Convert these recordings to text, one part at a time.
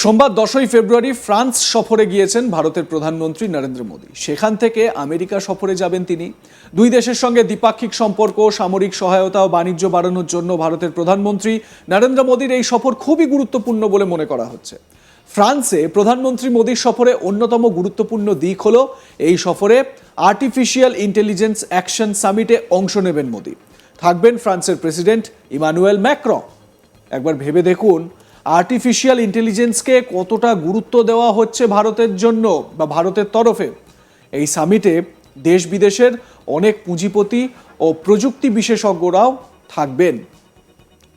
সোমবার 10ই ফেব্রুয়ারি ফ্রান্স সফরে গিয়েছেন ভারতের প্রধানমন্ত্রী নরেন্দ্র মোদী। সেখান থেকে আমেরিকা সফরে যাবেন তিনি। দুই দেশের সঙ্গে দ্বিপাক্ষিক সম্পর্ক, সামরিক সহায়তা ও বাণিজ্য বাড়ানোর জন্য ভারতের প্রধানমন্ত্রী নরেন্দ্র মোদীর এই সফর খুবই গুরুত্বপূর্ণ বলে মনে করা হচ্ছে। ফ্রান্সে প্রধানমন্ত্রী মোদীর সফরে অন্যতম গুরুত্বপূর্ণ দিক হলো এই সফরে আর্টিফিশিয়াল ইন্টেলিজেন্স অ্যাকশন সামিটে অংশ নেবেন মোদী। থাকবেন ফ্রান্সের প্রেসিডেন্ট ইমানুয়েল ম্যাক্রন। একবার ভেবে দেখুন, আর্টিফিশিয়াল ইন্টেলিজেন্সকে কতটা গুরুত্ব দেওয়া হচ্ছে ভারতের জন্য বা ভারতের তরফে। এই সামিটে দেশ বিদেশের অনেক পুঁজিপতি ও প্রযুক্তি বিশেষজ্ঞরাও থাকবেন।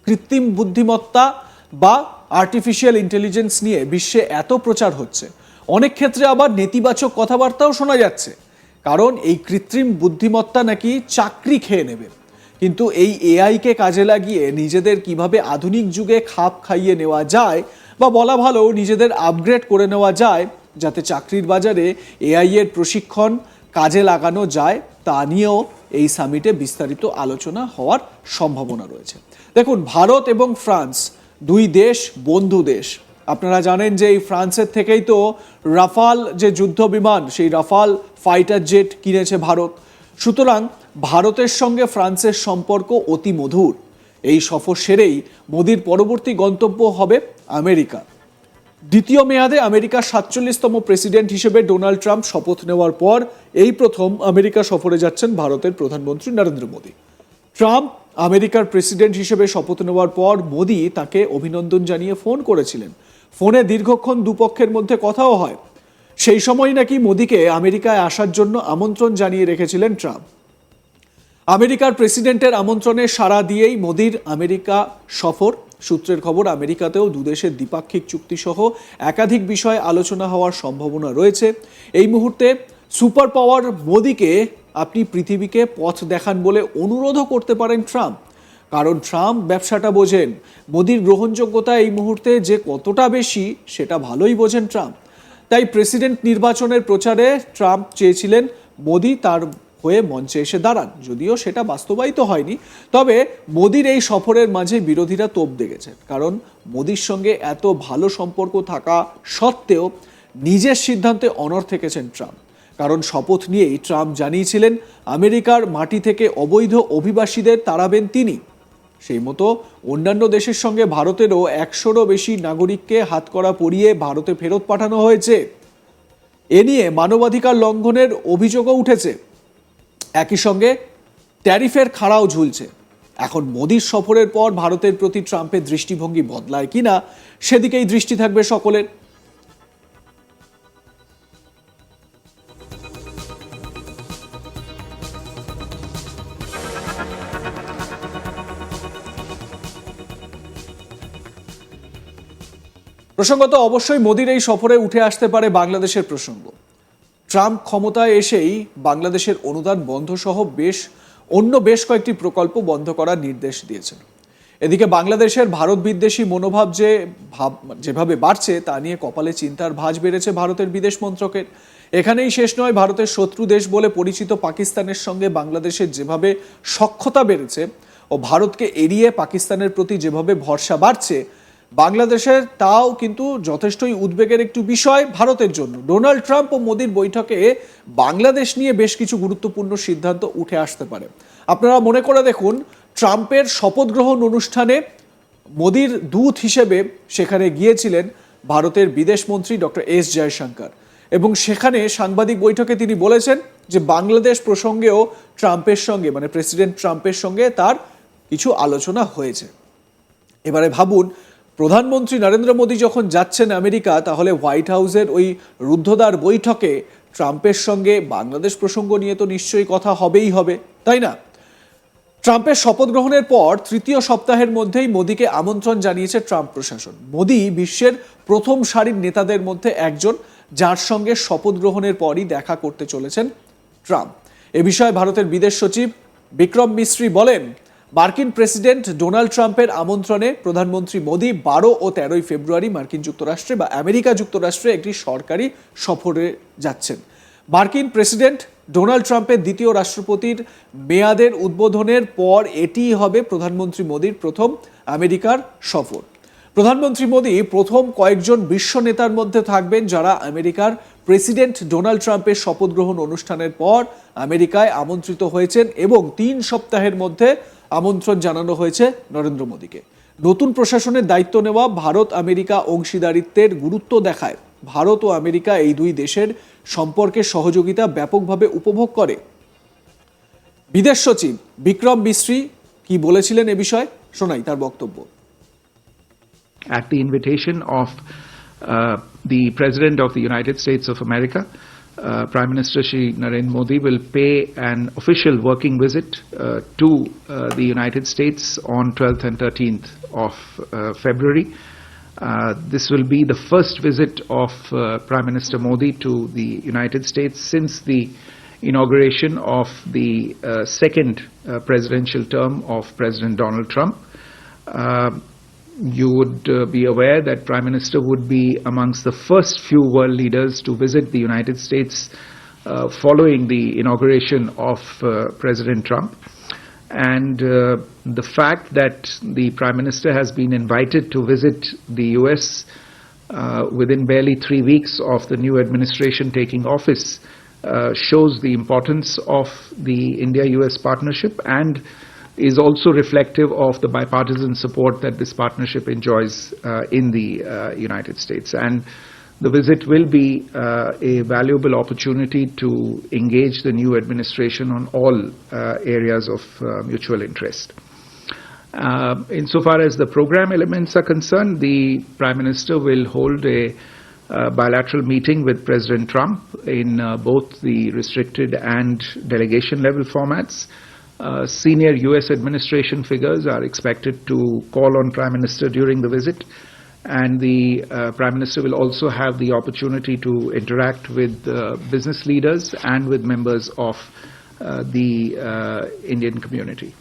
কৃত্রিম বুদ্ধিমত্তা বা আর্টিফিশিয়াল ইন্টেলিজেন্স নিয়ে বিশ্বে এত প্রচার হচ্ছে, অনেক ক্ষেত্রে আবার নেতিবাচক কথাবার্তাও শোনা যাচ্ছে, কারণ এই কৃত্রিম বুদ্ধিমত্তা নাকি চাকরি খেয়ে নেবে। কিন্তু এই এআইকে কাজে লাগিয়ে নিজেদের কিভাবে আধুনিক যুগে খাপ খাইয়ে নেওয়া যায়, বা বলা ভালো নিজেদের আপগ্রেড করে নেওয়া যায়, যাতে চাকরির বাজারে এআই এর প্রশিক্ষণ কাজে লাগানো যায়, তা নিয়েও এই সামিটে বিস্তারিত আলোচনা হওয়ার সম্ভাবনা রয়েছে। দেখুন, ভারত এবং ফ্রান্স দুই দেশ বন্ধু দেশ। আপনারা জানেন যে এই ফ্রান্সের থেকেই তো রাফাল যে যুদ্ধ বিমান, সেই রাফাল ফাইটার জেট কিনেছে ভারত। সুতরাং ভারতের সঙ্গে ফ্রান্সের সম্পর্ক অতি মধুর। এই সফর সেরেই মোদির পরবর্তী গন্তব্য হবে আমেরিকা। দ্বিতীয় মেয়াদে আমেরিকার 47তম প্রেসিডেন্ট হিসেবে ডোনাল্ড ট্রাম্প শপথ নেওয়ার পর এই প্রথম আমেরিকা সফরে যাচ্ছেন ভারতের প্রধানমন্ত্রী নরেন্দ্র মোদী। ট্রাম্প আমেরিকার প্রেসিডেন্ট হিসেবে শপথ নেওয়ার পর মোদী তাকে অভিনন্দন জানিয়ে ফোন করেছিলেন। ফোনে দীর্ঘক্ষণ দুপক্ষের মধ্যে কথাও হয়। সেই সময় নাকি মোদীকে আমেরিকায় আসার জন্য আমন্ত্রণ জানিয়ে রেখেছিলেন ট্রাম্প। আমেরিকার প্রেসিডেন্টের আমন্ত্রণে সাড়া দিয়েই মোদীর আমেরিকা সফর। সূত্রের খবর, আমেরিকাতেও দুদেশের দ্বিপাক্ষিক চুক্তি সহ একাধিক বিষয়ে আলোচনা হওয়ার সম্ভাবনা রয়েছে। এই মুহূর্তে সুপার পাওয়ার মোদীকে আপনি পৃথিবীকে পথ দেখান বলে অনুরোধও করতে পারেন ট্রাম্প, কারণ ট্রাম্প ব্যবসাটা বোঝেন। মোদীর গ্রহণযোগ্যতা এই মুহূর্তে যে কতটা বেশি সেটা ভালোই বোঝেন ট্রাম্প। তাই প্রেসিডেন্ট নির্বাচনের প্রচারে ট্রাম্প চেয়েছিলেন মোদী তার হয়ে মঞ্চে এসে দাঁড়ান, যদিও সেটা বাস্তবায়িত হয়নি। তবে মোদীর এই সফরের মাঝে বিরোধীরা তোপ দেখেছেন, কারণ মোদীর সঙ্গে এত ভালো সম্পর্ক থাকা সত্ত্বেও নিজের সিদ্ধান্তে অনড় থেকেছেন ট্রাম্প। কারণ শপথ নিয়েই ট্রাম্প জানিয়েছিলেন আমেরিকার মাটি থেকে অবৈধ অভিবাসীদের তাড়াবেন তিনি। সেই মতো অন্যান্য দেশের সঙ্গে ভারতেরও 100রও বেশি নাগরিককে হাতকড়া পরিয়ে ভারতে ফেরত পাঠানো হয়েছে। এ নিয়ে মানবাধিকার লঙ্ঘনের অভিযোগও উঠেছে। একই সঙ্গে ট্যারিফের খাড়াও ঝুলছে। এখন মোদীর সফরের পর ভারতের প্রতি ট্রাম্পের দৃষ্টিভঙ্গি বদলায় কিনা, সেদিকেই দৃষ্টি থাকবে সকলের। প্রসঙ্গত অবশ্যই মোদীর এই সফরে উঠে আসতে পারে বাংলাদেশের প্রসঙ্গ। ট্রাম্প ক্ষমতায় এসেই বাংলাদেশের অনুদান বন্ধ সহ বেশ কয়েকটি প্রকল্প বন্ধ করার নির্দেশ দিয়েছেন। এদিকে বাংলাদেশের ভারত বিদ্বেষী মনোভাব যেভাবে বাড়ছে, তা নিয়ে কপালে চিন্তার ভাঁজ বেড়েছে ভারতের বিদেশ মন্ত্রকের। এখানেই শেষ নয়, ভারতের শত্রু দেশ বলে পরিচিত পাকিস্তানের সঙ্গে বাংলাদেশের যেভাবে সখ্যতা বেড়েছে ও ভারতকে এড়িয়ে পাকিস্তানের প্রতি যেভাবে ভরসা বাড়ছে, বাংলাদেশের তাও কিন্তু যথেষ্টই উদ্বেগের একটি বিষয় ভারতের জন্য। ডোনাল্ড ট্রাম্প ও মোদীর বৈঠকে বাংলাদেশ নিয়ে বেশ কিছু গুরুত্বপূর্ণ সিদ্ধান্ত উঠে আসতে পারে। আপনারা মনে করে দেখুন, ট্রাম্পের শপথ গ্রহণ অনুষ্ঠানে মোদীর দূত হিসেবে সেখানে গিয়েছিলেন ভারতের বিদেশমন্ত্রী ডক্টর এস জয়শঙ্কর, এবং সেখানে সাংবাদিক বৈঠকে তিনি বলেছেন যে বাংলাদেশ প্রসঙ্গেও ট্রাম্পের সঙ্গে, মানে প্রেসিডেন্ট ট্রাম্পের সঙ্গে তার কিছু আলোচনা হয়েছে। এবারে ভাবুন, প্রধানমন্ত্রী নরেন্দ্র মোদী যখন যাচ্ছেন আমেরিকা, তাহলে হোয়াইট হাউসের ওই রুদ্ধদ্বার বৈঠকে ট্রাম্পের সঙ্গে বাংলাদেশ প্রসঙ্গ নিয়ে তো নিশ্চয়ই কথা হবেই হবে, তাই না? ট্রাম্পের শপথ গ্রহণের পর তৃতীয় সপ্তাহের মধ্যেই মোদীকে আমন্ত্রণ জানিয়েছে ট্রাম্প প্রশাসন। মোদী বিশ্বের প্রথম সারির নেতাদের মধ্যে একজন, যার সঙ্গে শপথ গ্রহণের পরই দেখা করতে চলেছেন ট্রাম্প। এ বিষয়ে ভারতের বিদেশ সচিব বিক্রম মিস্ত্রি বলেন, মার্কিন প্রেসিডেন্ট ডোনাল্ড ট্রাম্পের আমন্ত্রণে প্রধানমন্ত্রী মোদী 12 ও 13 ফেব্রুয়ারি মার্কিন যুক্তরাষ্ট্রে বা আমেরিকা যুক্তরাষ্ট্রে একটি সরকারি সফরে যাচ্ছেন। মার্কিন প্রেসিডেন্ট ডোনাল্ড ট্রাম্পের দ্বিতীয় রাষ্ট্রপতির মেয়াদের উদ্বোধনের পর এটিই হবে প্রধানমন্ত্রী মোদীর প্রথম আমেরিকার সফর। প্রধানমন্ত্রী মোদী প্রথম কয়েকজন বিশ্ব নেতার মধ্যে থাকবেন যারা আমেরিকার প্রেসিডেন্ট ডোনাল্ড ট্রাম্পের শপথ গ্রহণ অনুষ্ঠানের পর আমেরিকায় আমন্ত্রিত হয়েছেন এবং 3 সপ্তাহের মধ্যে আমন্ত্রণ জানানো হয়েছে নরেন্দ্র মোদীকে। নতুন প্রশাসনের দায়িত্ব নেওয়া ভারত আমেরিকা অংশীদারিত্বের গুরুত্ব দেখায়। ভারত ও আমেরিকা এই দুই দেশের সম্পর্কের সহযোগিতা ব্যাপকভাবে উপভোগ করে। বিদেশ সচিব বিক্রম মিশ্রি কি বলেছিলেন এ বিষয়ে শোনাই তার বক্তব্য। At the invitation of the President of the United States of America, Prime Minister Shri Narendra Modi will pay an official working visit to the United States on 12th and 13th of February. This will be the first visit of Prime Minister Modi to the United States since the inauguration of the second presidential term of President Donald Trump. You would be aware that Prime Minister would be amongst the first few world leaders to visit the United States following the inauguration of President Trump. And the fact that the Prime Minister has been invited to visit the US within barely 3 weeks of the new administration taking office shows the importance of the India-US partnership and is also reflective of the bipartisan support that this partnership enjoys in the United States. And the visit will be a valuable opportunity to engage the new administration on all areas of mutual interest. Insofar as the program elements are concerned, the Prime Minister will hold a bilateral meeting with President Trump in both the restricted and delegation level formats. Senior US administration figures are expected to call on Prime Minister during the visit, and the Prime Minister will also have the opportunity to interact with business leaders and with members of the Indian community.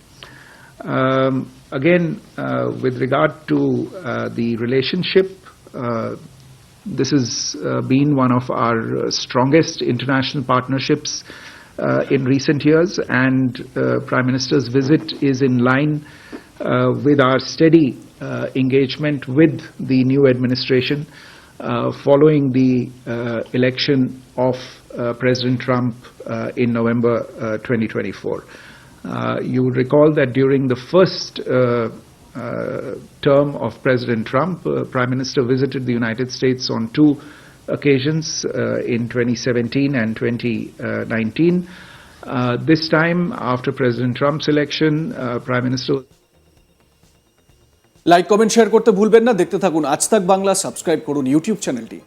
Again, with regard to the relationship, this has been one of our strongest international partnerships in recent years, and Prime Minister's visit is in line with our steady engagement with the new administration following the election of President Trump in November 2024. You would recall that during the first term of President Trump, Prime Minister visited the United States on 2 occasions in 2017 and 2019. This time, after President Trump's election, Prime Minister. Like comment share করতে ভুলবেন না। দেখতে থাকুন আজ তাক Bangla, subscribe করুন YouTube চ্যানেলটি।